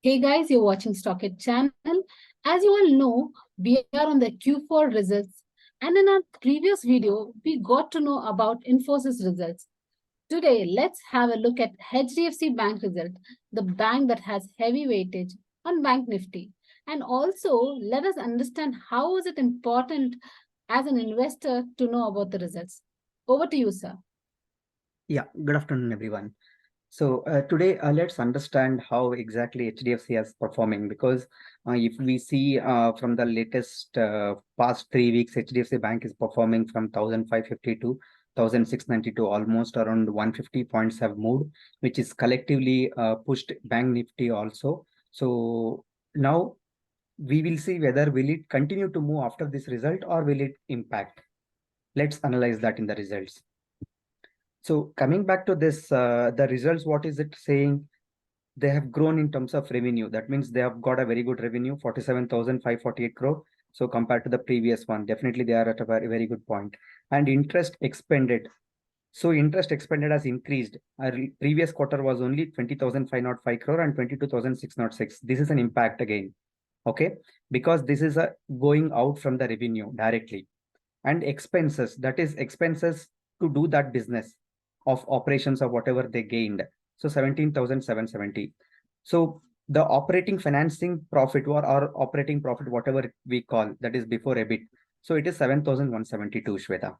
Hey guys, you're watching Stockit channel. As you all know, we are on the Q4 results. And in our previous video, we got to know about Infosys results. Today, let's have a look at HDFC Bank result, the bank that has heavy weightage on Bank Nifty. And also, let us understand how is it important as an investor to know about the results. Over to you, sir. Yeah, good afternoon, everyone. So today, let's understand how exactly HDFC is performing, because if we see from the latest past 3 weeks, HDFC Bank is performing from 1,550 to 1,692, almost around 150 points have moved, which is collectively pushed Bank Nifty also. So now we will see whether will it continue to move after this result or will it impact. Let's analyze that in the results. So coming back to this, the results, what is it saying? They have grown in terms of revenue. That means they have got a very good revenue, 47,548 crore. So compared to the previous one, definitely they are at a very, very good point. And interest expended. So interest expended has increased. Our previous quarter was only 20,505 crore and 22,606. This is an impact again. Okay, because this is a going out from the revenue directly. And expenses, that is expenses to do that business of operations or whatever they gained. So 17,770. So the operating financing profit or operating profit, whatever we call, that is before EBIT. So it is 7,172, Shweta.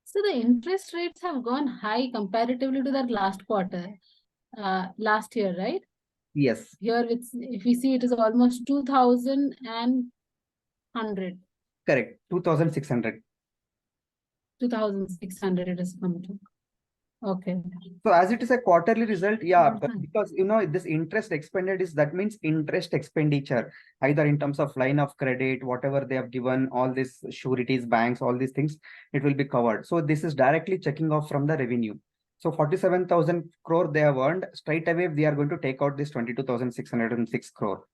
So the interest rates have gone high comparatively to that last quarter, last year, right? Yes. Here, if we see, it is almost 2,100. Correct. 2,600. 2,600 it has come to. Okay. So as it is a quarterly result, yeah, but because this interest expended is, that means interest expenditure, either in terms of line of credit, whatever they have given, all these sureties, banks, all these things, it will be covered. So this is directly checking off from the revenue. So 47,000 crore they have earned, straight away we are going to take out this 22,606 crore.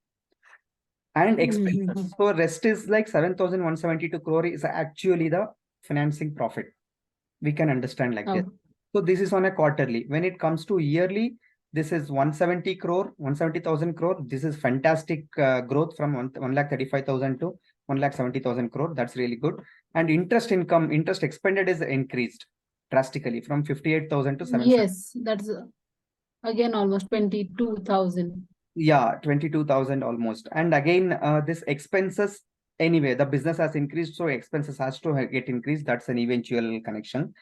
And expenses. So rest is like 7,172 crore is actually the financing profit. We can understand like this. So this is on a quarterly. When it comes to yearly, this is 170 crore, 170,000 crore. This is fantastic growth from 1,35,000 to 1,70,000 crore. That's really good. And interest income, interest expended is increased drastically from 58,000 to 7. Yes, that's again almost 22,000. Yeah, 22,000 almost. And again, this expenses, anyway, the business has increased, so expenses has to get increased. That's an eventual connection.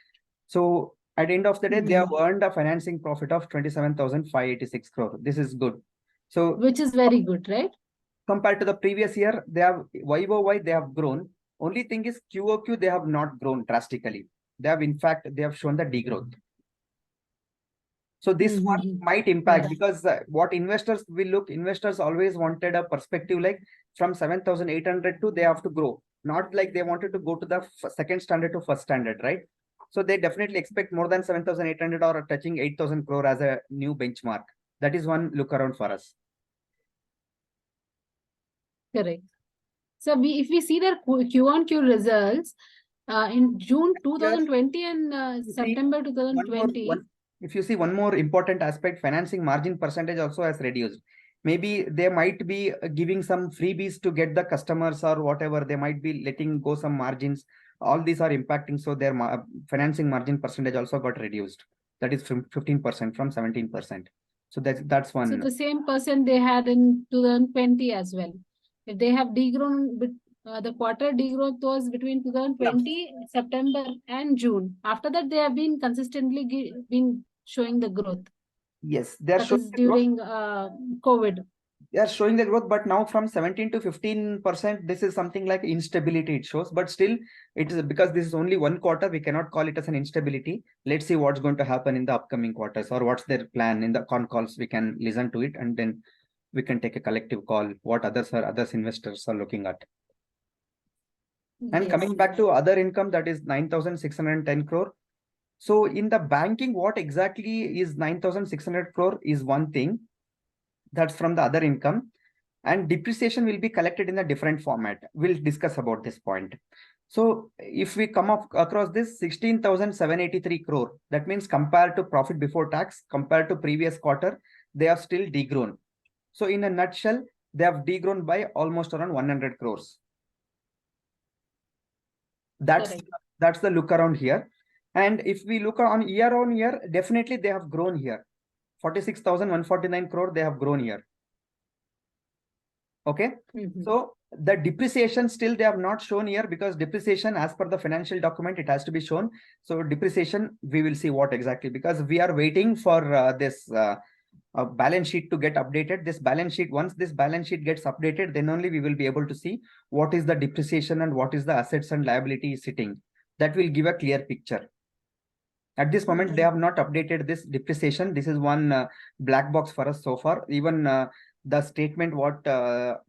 So at the end of the day, they have earned a financing profit of 27,586 crore. This is good. So which is very good, right? Compared to the previous year, they have YoY, they have grown. Only thing is QoQ, they have not grown drastically. They have, in fact, they have shown the degrowth. So this one might impact, because what investors will look, investors always wanted a perspective like from 7,800 to they have to grow. Not like they wanted to go to the second standard to first standard, right? So they definitely expect more than 7,800 or touching 8,000 crore as a new benchmark. That is one look around for us. Correct. So if we see their Q1Q results in June 2020 and September 2020. If you see one more important aspect, financing margin percentage also has reduced. Maybe they might be giving some freebies to get the customers or whatever. They might be letting go some margins. All these are impacting. So their financing margin percentage also got reduced. That is from 15% from 17%. So that's one. So the same percent they had in 2020 as well. If they have degrown, the quarter degrowth was between 2020, September and June. After that, they have been consistently been showing the growth. Yes, they are showing during COVID. They are showing the growth, but now from 17 to 15%, this is something like instability it shows. But still, it is because this is only one quarter, we cannot call it as an instability. Let's see what's going to happen in the upcoming quarters, or what's their plan in the con calls. We can listen to it, and then we can take a collective call what others investors are looking at. And coming back to other income, that is 9,610 crore. So in the banking, what exactly is 9,600 crore is one thing. That's from the other income, and depreciation will be collected in a different format. We'll discuss about this point. So if we come across this 16,783 crore, that means compared to profit before tax, compared to previous quarter, they have still degrown. So in a nutshell, they have degrown by almost around 100 crores. That's the look around here. And if we look on year, definitely they have grown here. 46,149 crore, they have grown here. Okay. So the depreciation still they have not shown here, because depreciation as per the financial document, it has to be shown. So depreciation, we will see what exactly, because we are waiting for this balance sheet to get updated. This balance sheet, once this balance sheet gets updated, then only we will be able to see what is the depreciation and what is the assets and liability sitting. That will give a clear picture. At this moment, they have not updated this depreciation. This is one black box for us so far. Even the statement what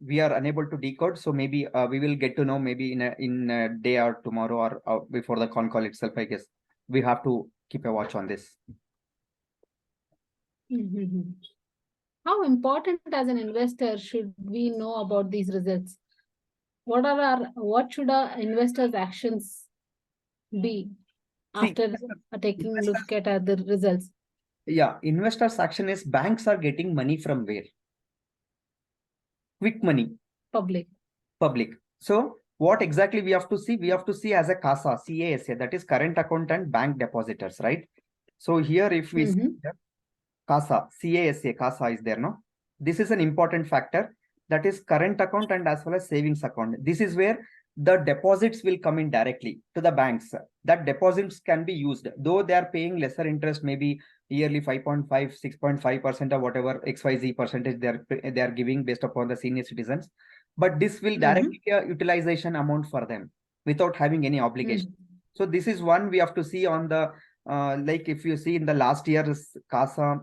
we are unable to decode. So maybe we will get to know maybe in a day or tomorrow or before the con call itself, I guess. We have to keep a watch on this. How important as an investor should we know about these results? What should our investors' actions be after taking a look at the results? Yeah, investors' action is banks are getting money from where? Quick money. Public. So what exactly we have to see? We have to see as a CASA, CASA, that is current account and bank depositors, right? So here if we see CASA, CASA is there, no? This is an important factor, that is current account and as well as savings account. This is where the deposits will come in directly to the banks. That deposits can be used, though they are paying lesser interest, maybe yearly 5.5, 6.5% or whatever XYZ percentage they are giving based upon the senior citizens. But this will directly be a utilization amount for them without having any obligation. So this is one we have to see on the like if you see in the last year's CASA,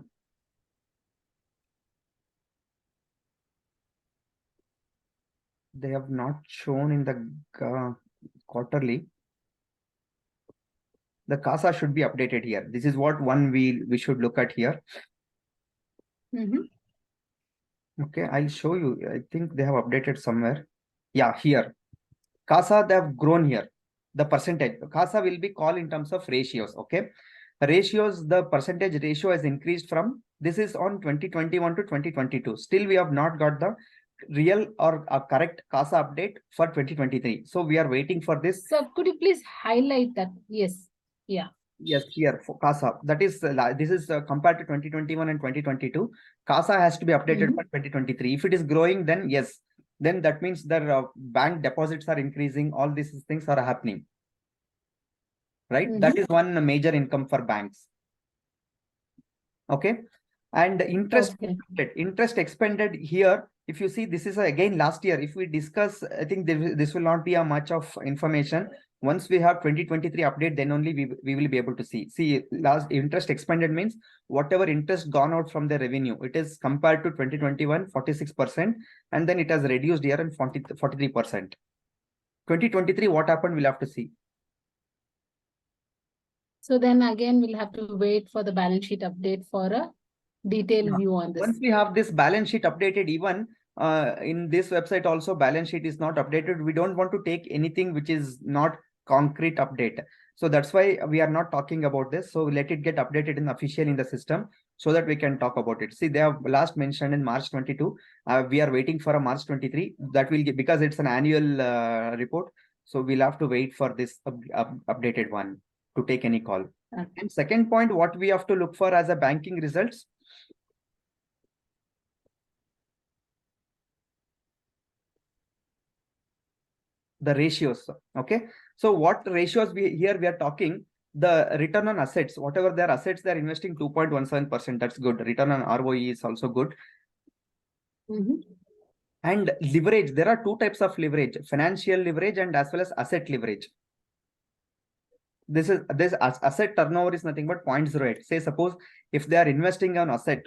they have not shown in the quarterly. The CASA should be updated here. This is what one we should look at here. Okay, I'll show you. I think they have updated somewhere. Yeah, here. CASA, they have grown here. The percentage. CASA will be called in terms of ratios. Okay. Ratios, the percentage ratio has increased from, this is on 2021 to 2022. Still, we have not got the real or a correct CASA update for 2023. So we are waiting for this. So could you please highlight that? Yes. Yeah. Yes, here for CASA. That is, this is compared to 2021 and 2022. CASA has to be updated for 2023. If it is growing, then yes, then that means the bank deposits are increasing. All these things are happening. Right? That is one major income for banks. Okay. And interest, interest expended here. If you see, this is again last year. If we discuss, I think this will not be a much of information. Once we have 2023 update, then only we will be able to see. See, last interest expended means whatever interest gone out from the revenue, it is compared to 2021, 46%, and then it has reduced here and 43%. 2023, what happened, we'll have to see. So then again, we'll have to wait for the balance sheet update for a detailed view on this. Once we have this balance sheet updated, even in this website also balance sheet is not updated. We don't want to take anything which is not concrete update. So that's why we are not talking about this. So let it get updated in official in the system so that we can talk about it. See, they have last mentioned in March 22. We are waiting for a March 23. That will get, because it's an annual report. So we'll have to wait for this updated one to take any call. And second point, what we have to look for as a banking results. The ratios. Okay. So what ratios we are talking, the return on assets, whatever their assets, they're investing 2.17%. That's good. Return on ROE is also good. And leverage, there are two types of leverage, financial leverage and as well as asset leverage. This asset turnover is nothing but 0.08. Say suppose if they are investing on asset,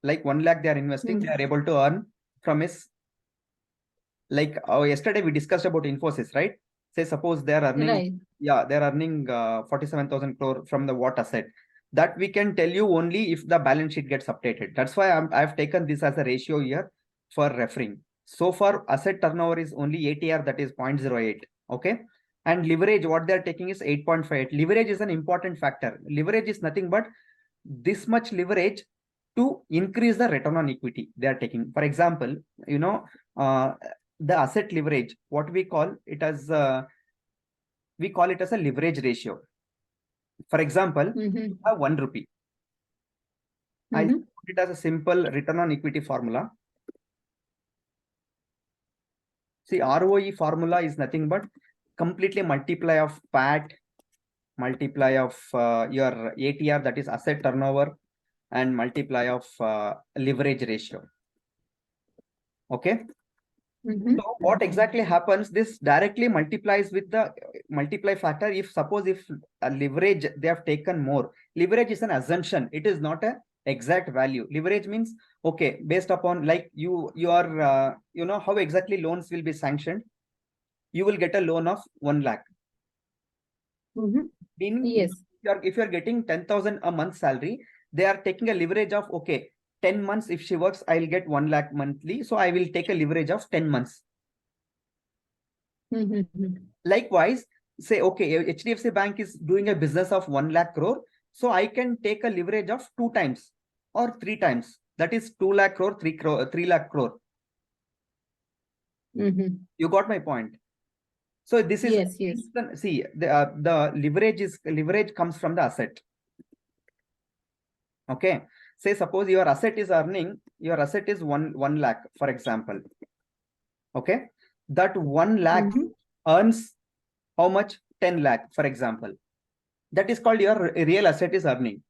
like 1 lakh they are investing, they are able to earn from his, like yesterday we discussed about Infosys, right? Say suppose they are earning, yeah, they are earning 47,000 crore from the what asset. That we can tell you only if the balance sheet gets updated. That's why I've taken this as a ratio here for referring. So far asset turnover is only ATR, that is 0.08. Okay. And leverage, what they're taking is 8.58. Leverage is an important factor. Leverage is nothing but this much leverage to increase the return on equity they are taking. For example, the asset leverage, what we call it as a leverage ratio. For example, you have 1 rupee. I put it as a simple return on equity formula. See, ROE formula is nothing but completely multiply of PAT, multiply of your ATR, that is asset turnover, and multiply of leverage ratio. Okay. So what exactly happens? This directly multiplies with the multiply factor. If a leverage they have taken more, leverage is an assumption. It is not a exact value. Leverage means, okay, based upon like you are how exactly loans will be sanctioned. You will get a loan of 1 lakh. Yes. If you're getting 10,000 a month salary, they are taking a leverage of, okay, 10 months. If she works, I'll get 1 lakh monthly. So I will take a leverage of 10 months. Likewise, say, okay, HDFC Bank is doing a business of 1 lakh crore. So I can take a leverage of 2 times or 3 times. That is 2 lakh crore, 3 lakh crore. You got my point. So this is, yes. See, the leverage comes from the asset. Okay. Say, suppose your asset is 1 lakh, for example. Okay. That 1 lakh earns how much? 10 lakh, for example. That is called your real asset is earning.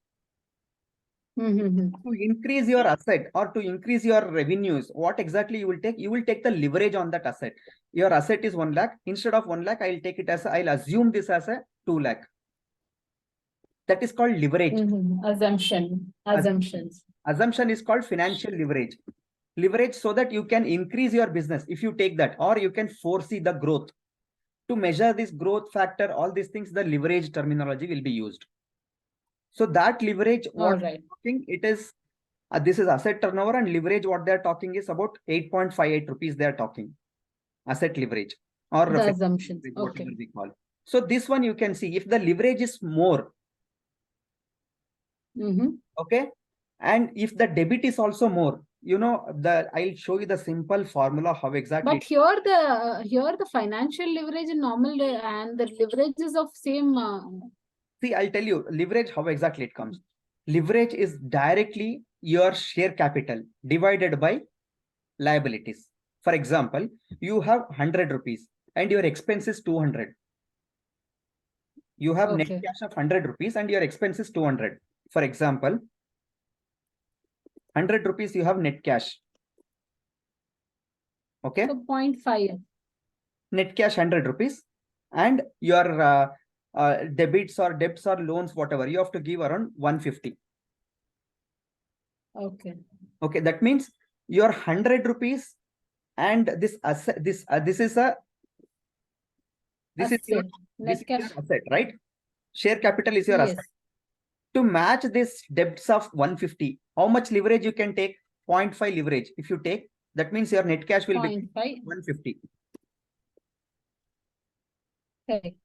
To increase your asset or to increase your revenues, what exactly you will take? You will take the leverage on that asset. Your asset is 1 lakh. Instead of 1 lakh, I'll take it as I'll assume this as a 2 lakh. That is called leverage. Assumptions. Assumption is called financial leverage. Leverage so that you can increase your business if you take that, or you can foresee the growth. To measure this growth factor, all these things, the leverage terminology will be used. So that leverage, what talking, it is this is asset turnover, and leverage what they are talking is about 8.58 rupees they are talking. Asset leverage or the assumptions, whatever we call. So this one you can see if the leverage is more. Okay, and if the debit is also more, I'll show you the simple formula how exactly. But here the financial leverage is normal and the leverage is of same. See, I'll tell you leverage how exactly it comes. Leverage is directly your share capital divided by liabilities. For example, you have 100 rupees and your expense is 200. You have net cash of 100 rupees and your expense is 200. For example, 100 rupees you have net cash. Okay. So 0.5. Net cash 100 rupees and your debits or loans, whatever, you have to give around 150. Okay. Okay. That means your 100 rupees and this asset, this is your asset, right? Share capital is your asset. To match this debts of 150, how much leverage you can take? 0.5 leverage. If you take, that means your net cash will be 150. Okay.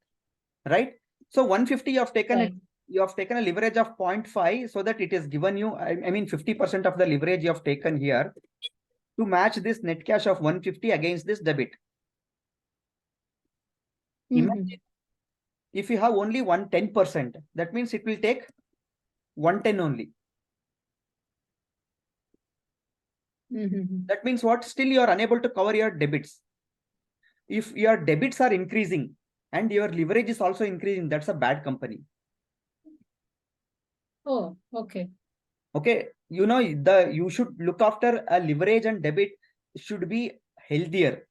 Right? So 150 you have taken you have taken a leverage of 0.5 so that it is given you, I mean 50% of the leverage you have taken here to match this net cash of 150 against this debit. Imagine if you have only 10%, that means it will take 110 only. That means what? Still you are unable to cover your debits. If your debits are increasing and your leverage is also increasing, that's a bad company. Oh, okay. Okay. You should look after a leverage and debit should be healthier.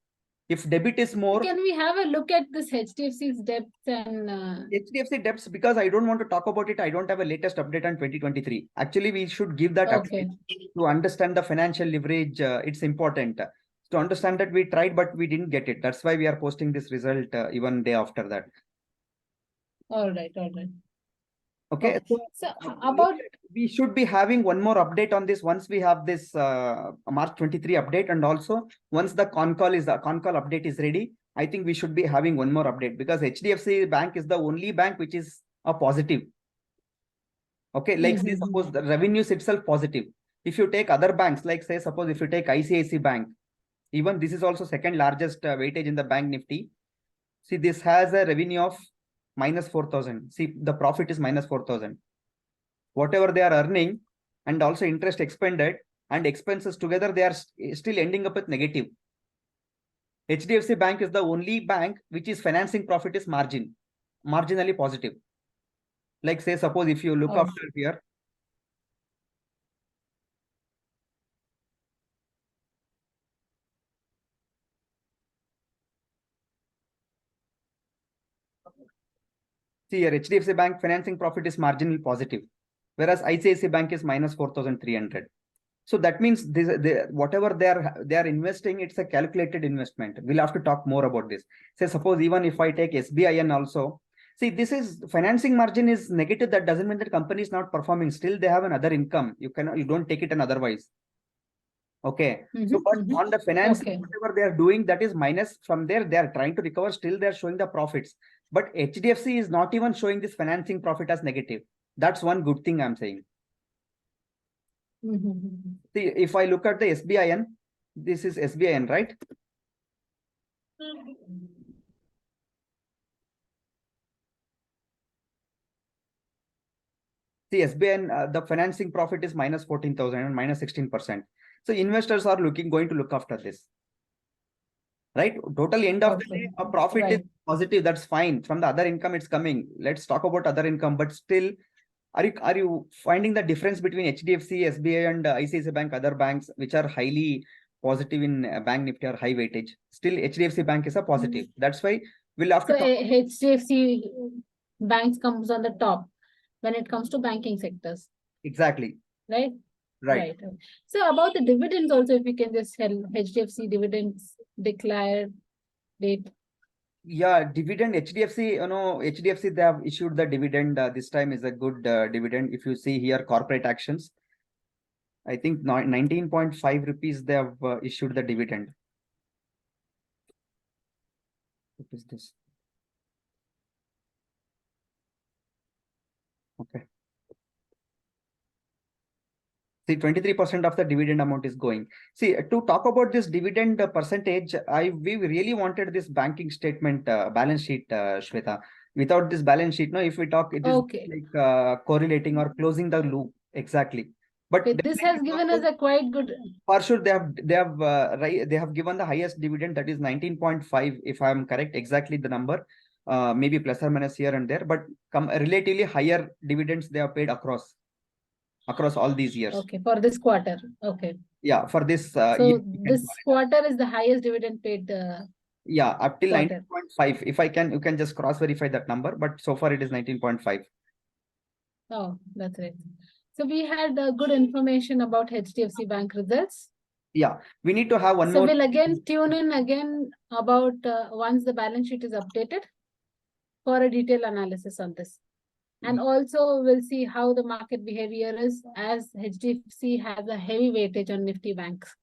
If debit is more. Can we have a look at this HDFC's debts and HDFC debts, because I don't want to talk about it. I don't have a latest update on 2023. Actually, we should give that update to understand the financial leverage. It's important to understand that we tried, but we didn't get it. That's why we are posting this result even day after that. All right. Okay. So about we should be having one more update on this once we have this March 23 update, and also once the con call update is ready. I think we should be having one more update because HDFC Bank is the only bank which is a positive. Okay, like say suppose the revenues itself positive. If you take other banks, like say, suppose if you take ICICI Bank, even this is also second largest weightage in the bank Nifty. See, this has a revenue of minus 4,000. See, the profit is minus 4,000. Whatever they are earning and also interest expended and expenses together, they are still ending up with negative. HDFC Bank is the only bank which is financing profit is marginally positive. Like say, suppose if you look after here, see here, HDFC Bank financing profit is marginally positive, whereas ICICI Bank is minus 4,300. So that means whatever they are investing, it's a calculated investment. We'll have to talk more about this. Say suppose even if I take SBIN also, see this is financing margin is negative. That doesn't mean that company is not performing. Still they have another income. You don't take it an otherwise. Okay. So but on the finance, whatever they are doing, that is minus. From there, they are trying to recover. Still they are showing the profits. But HDFC is not even showing this financing profit as negative. That's one good thing I'm saying. See, if I look at the SBIN, this is SBIN, right? See, SBIN, the financing profit is minus 14,000 and minus 16%. So investors are going to look after this. Right? Total end of the day, a profit is positive. That's fine. From the other income, it's coming. Let's talk about other income. But still, are you finding the difference between HDFC, SBI, and ICICI Bank, other banks which are highly positive in bank Nifty or high weightage? Still, HDFC Bank is a positive. That's why we'll have to talk. HDFC banks comes on the top when it comes to banking sectors. Exactly. Right. Right. So about the dividends also, if you can just tell HDFC dividends declared date. Yeah, dividend HDFC, HDFC, they have issued the dividend. This time is a good dividend. If you see here, corporate actions, I think 19.5 rupees they have issued the dividend. What is this? Okay. See, 23% of the dividend amount is going. See, to talk about this dividend percentage, we really wanted this banking statement balance sheet, Shweta. Without this balance sheet, no, if we talk, it is like correlating or closing the loop. Exactly. But this has given us a quite good. For sure, they have given the highest dividend, that is 19.5, if I am correct, exactly the number. Maybe plus or minus here and there, but relatively higher dividends they have paid across all these years. Okay, for this quarter. Okay. Yeah, for this. So this quarter is the highest dividend paid. Yeah, up till 19.5. If you can just cross verify that number, but so far it is 19.5. Oh, that's right. So we had good information about HDFC Bank results. Yeah, we need to have one more. So we'll again tune in again about once the balance sheet is updated for a detailed analysis on this. And also we'll see how the market behavior is, as HDFC has a heavy weightage on Nifty banks.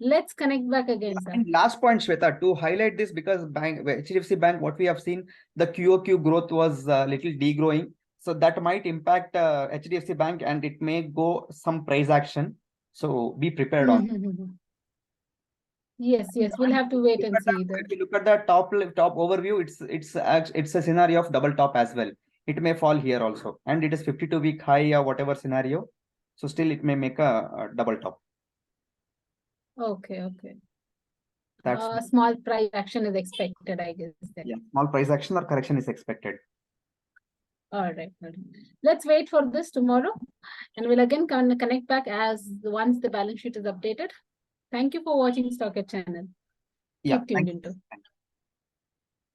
Let's connect back again, sir. And last point, Shweta, to highlight this, because HDFC Bank, what we have seen, the QoQ growth was little degrowing. So that might impact HDFC Bank and it may go some price action. So be prepared on. Yes, we'll have to wait and see. If you look at the top overview, it's a scenario of double top as well. It may fall here also, and it is 52-week high or whatever scenario. So still it may make a double top. Okay. That's small price action is expected, I guess. Then. Yeah, small price action or correction is expected. All right. Let's wait for this tomorrow, and we'll again connect back as once the balance sheet is updated. Thank you for watching Stock Channel. Yeah, keep tuned into.